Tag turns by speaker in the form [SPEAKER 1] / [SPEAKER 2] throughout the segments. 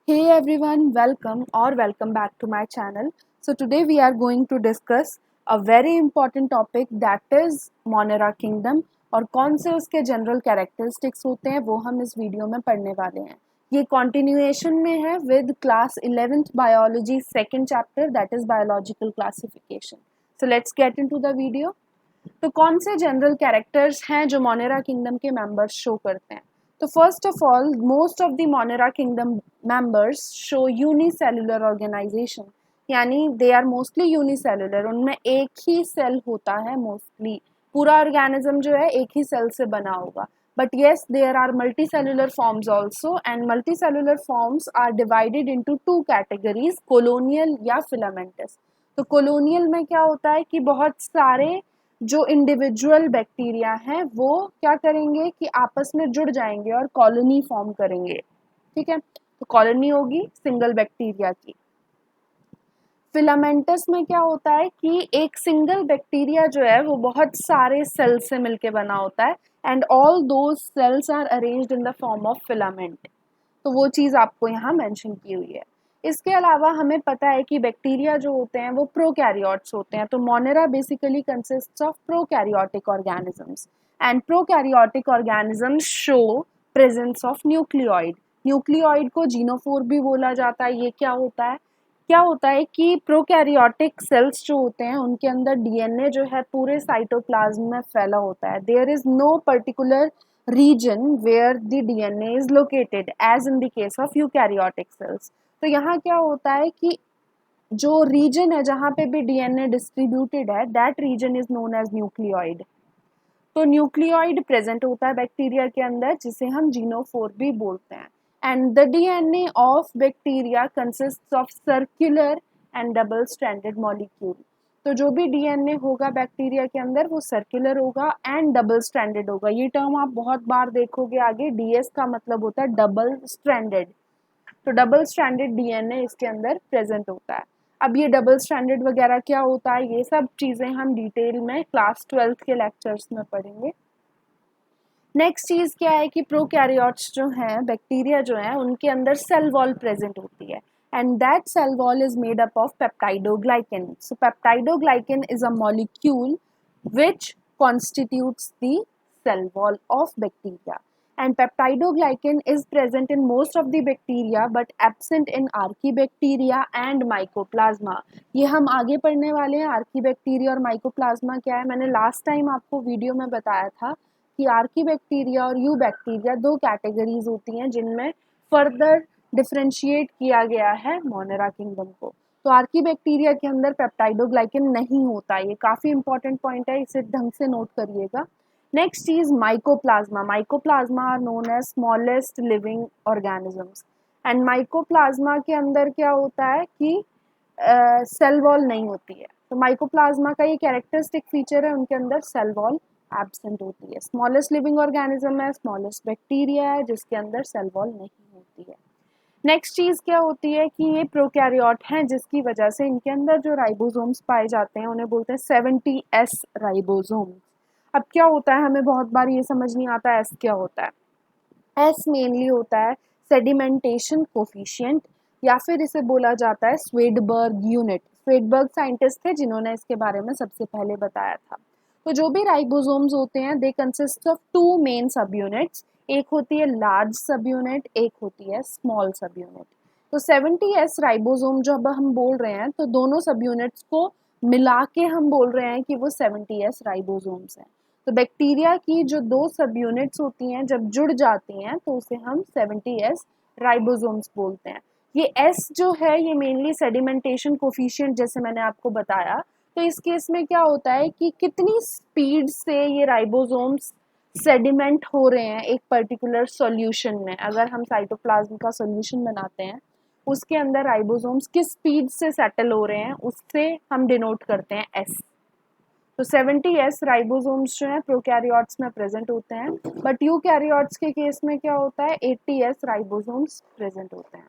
[SPEAKER 1] Hey everyone, welcome back to my channel. So today we are going to discuss a very important topic that is Monera Kingdom और कौन से उसके general characteristics होते हैं वो हम इस वीडियो में पढ़ने वाले हैं. ये कॉन्टिन्यूएशन में है with class 11th biology second chapter that is biological classification. So let's get into the video. तो कौन से जनरल कैरेक्टर्स हैं जो मोनेरा किंगडम के मेंबर्स शो करते हैं? तो first of all most of the Monera kingdom members show unicellular organisation, यानी दे आर मोस्टली यूनिसेलुलर. उनमें एक ही सेल होता है मोस्टली. पूरा ऑर्गेनिज्म जो है एक ही सेल से बना होगा. But yes there are multi cellular forms also and multi cellular forms are divided into two categories, colonial या फिलामेंटस. तो कोलोनियल में क्या होता है कि बहुत सारे जो इंडिविजुअल बैक्टीरिया हैं वो क्या करेंगे कि आपस में जुड़ जाएंगे और कॉलोनी फॉर्म करेंगे. ठीक है, तो कॉलोनी होगी सिंगल बैक्टीरिया की. फिलामेंटस में क्या होता है कि एक सिंगल बैक्टीरिया जो है वो बहुत सारे सेल्स से मिलके बना होता है and all those cells are arranged in the form of filament. तो वो चीज़ आपको यहाँ मेंशन की हुई है. इसके अलावा हमें पता है कि बैक्टीरिया जो होते हैं वो प्रोकैरियोट्स होते हैं. तो Monera basically consists of prokaryotic organisms and prokaryotic organisms show presence of nucleoid. Nucleoid को जीनोफोर भी बोला जाता है. ये क्या होता है कि प्रोकैरियोटिक सेल्स जो होते हैं उनके अंदर डीएनए जो है पूरे साइटोप्लाज्म में फैला होता है. There is no particular region where the DNA is located as in the case of eukaryotic cells. तो यहाँ क्या होता है कि जो region है जहाँ पे भी DNA distributed है that region is known as nucleoid. तो न्यूक्लियोइड प्रेजेंट होता है बैक्टीरिया के अंदर जिसे हम जीनोफोर भी बोलते हैं. And the DNA of bacteria consists of circular and double stranded molecule. तो जो भी डीएनए होगा बैक्टीरिया के अंदर वो सर्कुलर होगा एंड डबल स्ट्रैंडेड होगा. ये टर्म आप बहुत बार देखोगे आगे. डीएस का मतलब होता है डबल स्ट्रैंडेड. तो डबल स्ट्रैंडेड डीएनए इसके अंदर प्रेजेंट होता है. अब ये डबल स्ट्रैंडेड वगैरह क्या होता है ये सब चीज़ें हम डिटेल में क्लास 12th के लेक्चर्स में पढ़ेंगे. नेक्स्ट चीज़ क्या है कि प्रोकैरियोट्स जो हैं बैक्टीरिया जो हैं उनके अंदर सेल वॉल प्रेजेंट होती है and that cell wall is made up of peptidoglycan. So peptidoglycan is a molecule which constitutes the cell wall of bacteria. And peptidoglycan is present in most of the bacteria but absent in archaebacteria and mycoplasma. ये हम आगे पढ़ने वाले हैं. Archaebacteria और mycoplasma क्या है, मैंने लास्ट टाइम आपको वीडियो में बताया था कि आर्कीबैक्टीरिया और यू बैक्टीरिया दो कैटेगरीज होती हैं जिनमें फर्दर डिफ्रेंशिएट किया गया है मोनेरा किंगडम को. तो आर्कीबैक्टीरिया के अंदर पेप्टाइडोग्लाइकन नहीं होता. ये काफ़ी इंपॉर्टेंट पॉइंट है, इसे ढंग से नोट करिएगा. नेक्स्ट चीज़ mycoplasma. Mycoplasma are known as smallest living organisms and mycoplasma के अंदर क्या होता है कि सेल वॉल नहीं होती है. तो माइकोप्लाज्मा का ये कैरेक्टरिस्टिक फीचर है, उनके अंदर सेल वॉल एब्सेंट होती है. स्मॉलेस्ट लिविंग ऑर्गेनिज्म है, स्मॉलेस्ट बैक्टीरिया है जिसके अंदर सेल वॉल नहीं होती है. नेक्स्ट चीज़ क्या होती है कि ये प्रोकैरियोट हैं जिसकी वजह से इनके अंदर जो राइबोसोम्स पाए जाते हैं उन्हें बोलते हैं 70S राइबोसोम्स. अब क्या होता है हमें बहुत बार ये समझ नहीं आता एस क्या होता है. एस मेनली होता है सेडिमेंटेशन कोफिशिएंट या फिर इसे बोला जाता है स्वेडबर्ग यूनिट. स्वेडबर्ग साइंटिस्ट थे जिन्होंने इसके बारे में सबसे पहले बताया था. तो जो भी राइबोसोम्स होते हैं they consist of two main sub units. एक होती है लार्ज सब यूनिट, एक होती है स्मॉल सब यूनिट. तो 70S राइबोसोम जब हम बोल रहे हैं तो दोनों सब यूनिट्स को मिला के हम बोल रहे हैं कि वो 70S राइबोसोम्स हैं. तो बैक्टीरिया की जो दो सब यूनिट्स होती हैं जब जुड़ जाती हैं तो उसे हम 70S राइबोसोम्स बोलते हैं. ये S जो है ये मेनली सेडिमेंटेशन कोफिशिएंट जैसे मैंने आपको बताया. तो इस केस में क्या होता है कि कितनी स्पीड से ये राइबोसोम्स सेडिमेंट हो रहे हैं एक पर्टिकुलर सॉल्यूशन में. अगर हम साइटोप्लाज्म का सॉल्यूशन बनाते हैं उसके अंदर राइबोसोम्स किस स्पीड से सेटल हो रहे हैं उससे हम डिनोट करते हैं एस. तो 70S राइबोसोम्स जो हैं प्रोकैरियोट्स में प्रेजेंट होते हैं बट यूकैरियोट्स के केस में क्या होता है 80S राइबोसोम्स प्रेजेंट होते हैं.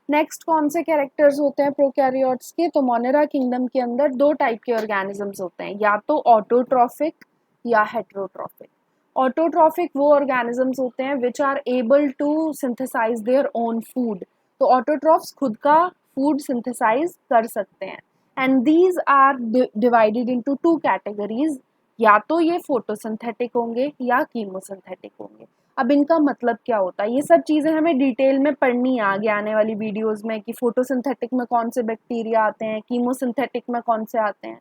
[SPEAKER 1] नेक्स्ट कौन से कैरेक्टर्स होते हैं प्रोकैरियोट्स के? तो मोनेरा किंगडम के अंदर दो टाइप के ऑर्गेनिजम्स होते हैं, या तो ऑटोट्रॉफिक या हेटेरोट्रॉफिक. ऑटोट्रॉफिक वो ऑर्गेनिजम्स होते हैं which are able to synthesise their own food. तो ऑटोट्रॉफ्स खुद का फूड सिंथेसाइज कर सकते हैं। And these are divided into two categories, या तो ये फोटोसिंथेटिक होंगे या कीमोसिंथेटिक होंगे। अब इनका मतलब क्या होता है, ये सब चीज़ें हमें डिटेल में पढ़नी है आगे आने वाली वीडियोस में कि फोटोसिंथेटिक में कौन से बैक्टीरिया आते हैं, कीमोसिंथेटिक में कौन से आते हैं।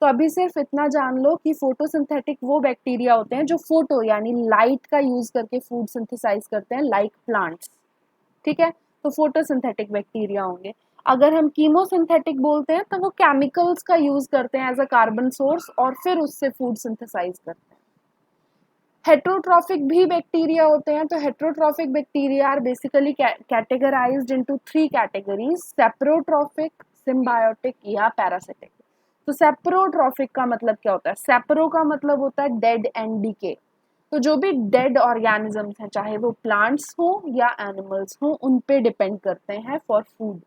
[SPEAKER 1] तो अभी सिर्फ इतना जान लो कि फोटोसिंथेटिक वो बैक्टीरिया होते हैं जो फोटो यानी लाइट का यूज करके फूड सिंथेसाइज करते हैं, लाइक प्लांट्स। ठीक है, तो फोटोसिंथेटिक बैक्टीरिया होंगे। अगर हम कीमोसिंथेटिक बोलते हैं तो वो केमिकल्स का यूज करते हैं एज अ कार्बन सोर्स और फिर उससे फूड सिंथेसाइज करते हैं। हेट्रोट्रॉफिक भी बैक्टीरिया होते हैं। तो heterotrophic bacteria are basically categorised into three categories, saprotrophic, symbiotic या पैरासिटिक। तो सेप्रोट्रॉफिक का मतलब क्या होता है, सेप्रो का मतलब होता है डेड एंड डीके। तो जो भी डेड ऑर्गेनिजम्स हैं, चाहे वो प्लांट्स हो या एनिमल्स हो, उन पे डिपेंड करते हैं फॉर फूड।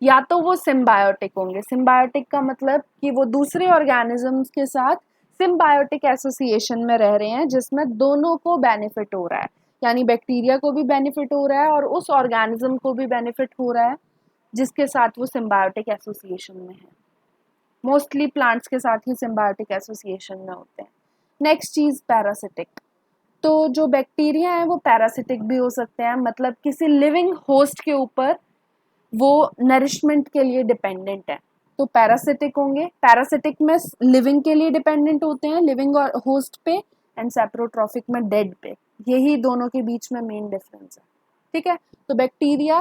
[SPEAKER 1] या तो वो सिम्बायोटिक होंगे, सिम्बायोटिक का मतलब कि वो दूसरे ऑर्गेनिजम्स के साथ सिम्बायोटिक एसोसिएशन में रह रहे हैं जिसमें दोनों को बेनिफिट हो रहा है, यानी बैक्टीरिया को भी बेनिफिट हो रहा है और उस ऑर्गेनिज्म को भी बेनिफिट हो रहा है जिसके साथ वो सिम्बायोटिक एसोसिएशन में है। मोस्टली प्लांट्स के साथ ही सिम्बायोटिक एसोसिएशन में होते हैं। नेक्स्ट चीज पैरासिटिक। तो जो बैक्टीरिया हैं वो पैरासिटिक भी हो सकते हैं, मतलब किसी लिविंग होस्ट के ऊपर वो नरिशमेंट के लिए डिपेंडेंट है, तो पैरासिटिक होंगे। पैरासिटिक में लिविंग के लिए डिपेंडेंट होते हैं, लिविंग और होस्ट पे, एंड सेप्रोट्रॉफिक में डेड पे। यही दोनों के बीच में मेन डिफरेंस है। ठीक है, तो bacteria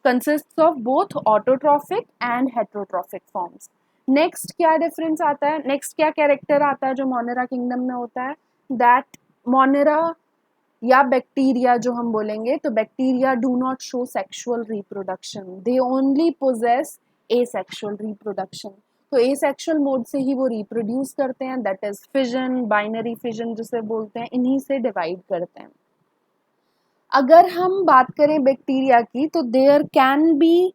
[SPEAKER 1] consist of both autotrophic and heterotrophic forms. Next क्या डिफरेंस आता है, नेक्स्ट क्या कैरेक्टर आता है जो मोनेरा किंगडम में होता है, दैट मोनेरा या बैक्टीरिया जो हम बोलेंगे, तो bacteria do not show sexual reproduction, they only possess asexual reproduction. तो एसेक्सुअल मोड से ही वो रिप्रोड्यूस करते हैं, that is fission, binary fission जिसे बोलते हैं, इन्हीं से डिवाइड करते हैं। अगर हम बात करें बैक्टीरिया की, तो there can be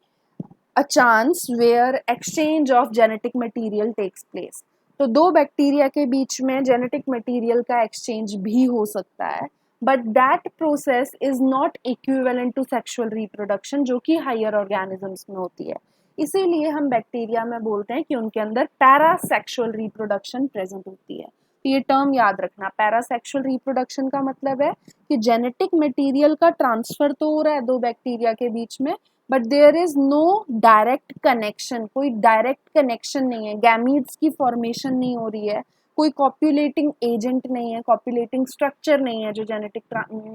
[SPEAKER 1] a chance where exchange of genetic material takes place. तो दो बैक्टीरिया के बीच में जेनेटिक मटेरियल का एक्सचेंज भी हो सकता है, but that process is not equivalent to sexual reproduction जो कि हायर ऑर्गेनिजम्स में होती है। इसीलिए हम बैक्टीरिया में बोलते हैं कि उनके अंदर पैरासेक्सुअल रिप्रोडक्शन प्रेजेंट होती है। तो ये टर्म याद रखना, पैरासेक्सुअल रिप्रोडक्शन का मतलब है कि जेनेटिक मटेरियल का ट्रांसफर तो हो रहा है दो बैक्टीरिया के बीच में, but there is no direct connection, कोई डायरेक्ट कनेक्शन नहीं है, गैमीट्स की फॉर्मेशन नहीं हो रही है, कोई कॉप्युलेटिंग एजेंट नहीं है, कॉप्युलेटिंग स्ट्रक्चर नहीं है जो जेनेटिक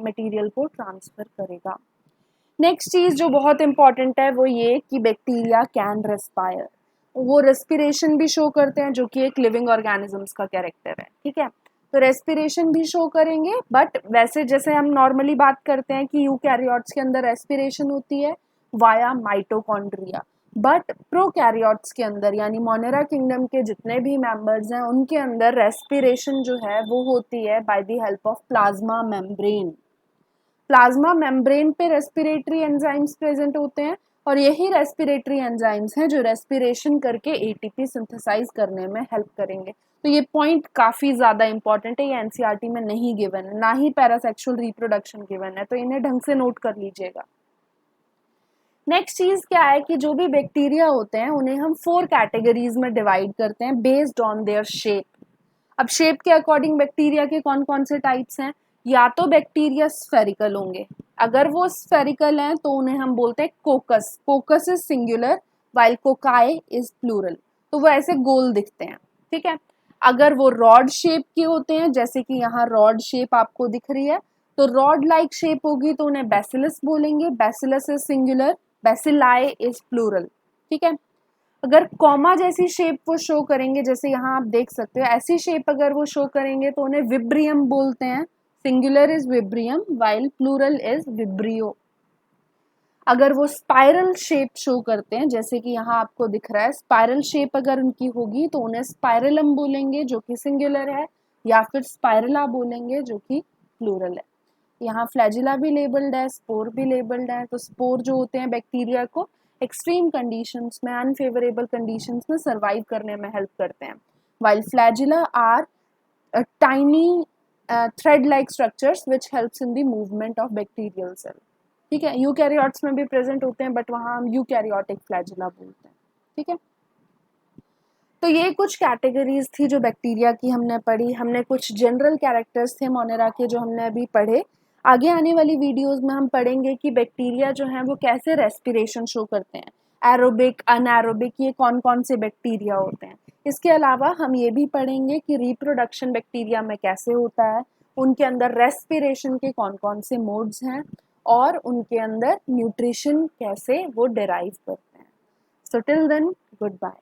[SPEAKER 1] मटेरियल को ट्रांसफर करेगा। नेक्स्ट चीज जो बहुत इंपॉर्टेंट है वो ये कि बैक्टीरिया कैन रेस्पायर, वो रेस्पिरेशन भी शो करते हैं जो कि एक लिविंग ऑर्गेनिजम्स का कैरेक्टर है। ठीक है, तो रेस्पिरेशन भी शो करेंगे, बट वैसे जैसे हम नॉर्मली बात करते हैं कि यूकैरियोट्स के अंदर रेस्पिरेशन होती है वाया माइटोकॉन्ड्रिया, बट प्रोकैरियोट्स के अंदर यानी मोनेरा किंगडम के जितने भी मेंबर्स हैं उनके अंदर रेस्पिरेशन जो है वो होती है by the help of plasma membrane. Plasma membrane पे रेस्पिरेटरी एंजाइम्स प्रेजेंट होते हैं और यही रेस्पिरेटरी एंजाइम्स हैं जो रेस्पिरेशन करके एटीपी सिंथेसाइज करने में हेल्प करेंगे। तो ये पॉइंट काफ़ी ज़्यादा इंपॉर्टेंट है, ये एनसीईआरटी में नहीं गिवन है, ना ही पैरासेक्सुअल रिप्रोडक्शन गिवन है, तो इन्हें ढंग से नोट कर लीजिएगा। नेक्स्ट चीज़ क्या है कि जो भी बैक्टीरिया होते हैं उन्हें हम 4 कैटेगरीज में डिवाइड करते हैं बेस्ड ऑन देयर शेप। अब शेप के अकॉर्डिंग बैक्टीरिया के कौन कौन से टाइप्स हैं, या तो बैक्टीरिया स्फेरिकल होंगे, अगर वो स्फेरिकल हैं तो उन्हें हम बोलते हैं coccus, coccus is singular while cocci is plural, तो वो ऐसे गोल दिखते हैं। ठीक है, अगर वो रॉड शेप के होते हैं, जैसे कि यहाँ रॉड शेप आपको दिख रही है, तो रॉड लाइक शेप होगी तो उन्हें बैसिलस बोलेंगे, bacillus is singular, bacilli is plural. ठीक है, अगर कॉमा जैसी शेप वो शो करेंगे, जैसे यहाँ आप देख सकते हो ऐसी शेप अगर वो शो करेंगे तो उन्हें विब्रियम बोलते हैं, singular is vibrium while plural is vibrio. अगर वो स्पाइरल शेप शो करते हैं, जैसे कि यहाँ आपको दिख रहा है स्पाइरल शेप अगर उनकी होगी तो उन्हें स्पाइरलम बोलेंगे जो कि सिंगुलर है, या फिर स्पाइरला बोलेंगे जो कि प्लूरल है। यहाँ फ्लैजिला भी लेबल्ड है, स्पोर भी लेबल्ड है। तो स्पोर जो होते हैं बैक्टीरिया को एक्सट्रीम कंडीशंस में, अनफेवरेबल कंडीशंस में सर्वाइव करने में हेल्प करते हैं, while flagella are tiny thread like structures which helps in the movement of bacterial cell. ठीक है, यूकैरियोट्स में भी प्रेजेंट होते हैं बट वहाँ हम यूकैरियोटिक फ्लैजिला बोलते हैं। ठीक है, तो ये कुछ कैटेगरीज थी जो बैक्टीरिया की हमने पढ़ी। हमने कुछ जनरल कैरेक्टर्स थे मोनेरा के जो हमने अभी पढ़े। आगे आने वाली वीडियोस में हम पढ़ेंगे कि बैक्टीरिया जो हैं वो कैसे रेस्पिरेशन शो करते हैं, एरोबिक, अनएरोबिक, ये कौन कौन से बैक्टीरिया होते हैं। इसके अलावा हम ये भी पढ़ेंगे कि रिप्रोडक्शन बैक्टीरिया में कैसे होता है, उनके अंदर रेस्पिरेशन के कौन कौन से मोड्स हैं और उनके अंदर न्यूट्रिशन कैसे वो डिराइव करते हैं। So till then, good bye.